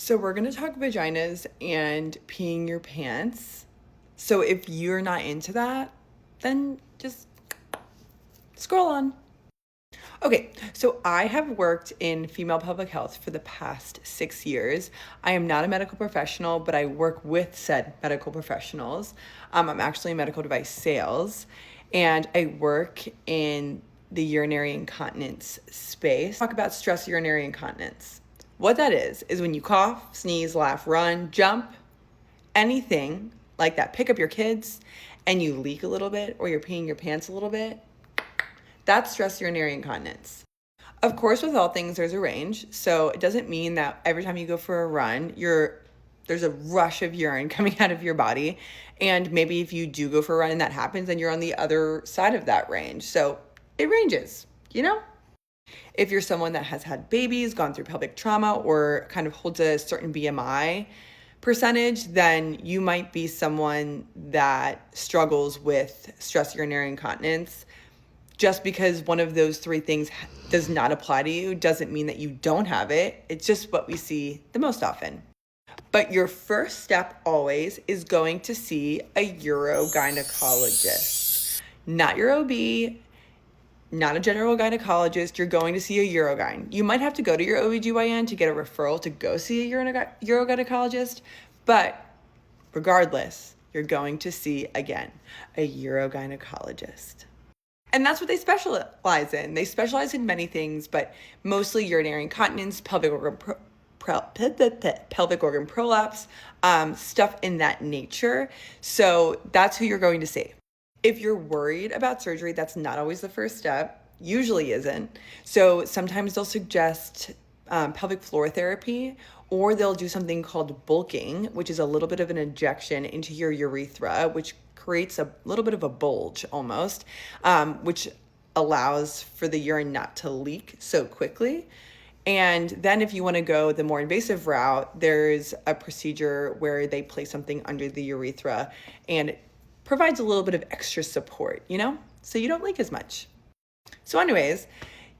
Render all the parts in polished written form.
So we're going to talk vaginas and peeing your pants. So if you're not into that, then just scroll on. Okay, so I have worked in female public health for the past 6 years. I am not a medical professional, but I work with said medical professionals. I'm actually in medical device sales, and I work in the urinary incontinence space. Talk about stress urinary incontinence. What that is when you cough, sneeze, laugh, run, jump, anything like that, pick up your kids, and you leak a little bit or you're peeing your pants a little bit. That's stress urinary incontinence. Of course, with all things, there's a range. So it doesn't mean that every time you go for a run, there's a rush of urine coming out of your body. And maybe if you do go for a run and that happens, then you're on the other side of that range. So it ranges, you know? If you're someone that has had babies, gone through pelvic trauma, or kind of holds a certain BMI percentage, then you might be someone that struggles with stress urinary incontinence. Just because one of those three things does not apply to you doesn't mean that you don't have it. It's just what we see the most often. But your first step always is going to see a urogynecologist. Not your OB, not a general gynecologist. You're going to see a urogyne. You might have to go to your OBGYN to get a referral to go see a urogynecologist, but regardless, you're going to see, again, a urogynecologist. And that's what they specialize in. They specialize in many things, but mostly urinary incontinence, pelvic organ prolapse, stuff in that nature. So that's who you're going to see. If you're worried about surgery, that's not always the first step, usually isn't. So sometimes they'll suggest pelvic floor therapy, or they'll do something called bulking, which is a little bit of an injection into your urethra, which creates a little bit of a bulge almost, which allows for the urine not to leak so quickly. And then if you want to go the more invasive route, there's a procedure where they place something under the urethra and it provides a little bit of extra support, so you don't leak as much. So anyways,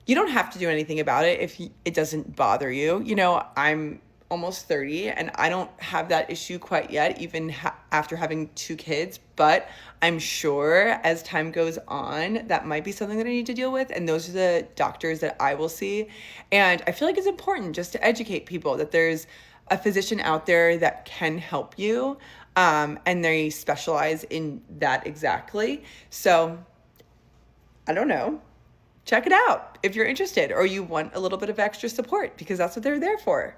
you don't have to do anything about it if it doesn't bother you. I'm almost 30 and I don't have that issue quite yet, even after having 2 kids, but I'm sure as time goes on, that might be something that I need to deal with. And those are the doctors that I will see. And I feel like it's important just to educate people that there's a physician out there that can help you. And they specialize in that exactly. So I don't know. Check it out if you're interested or you want a little bit of extra support, because that's what they're there for.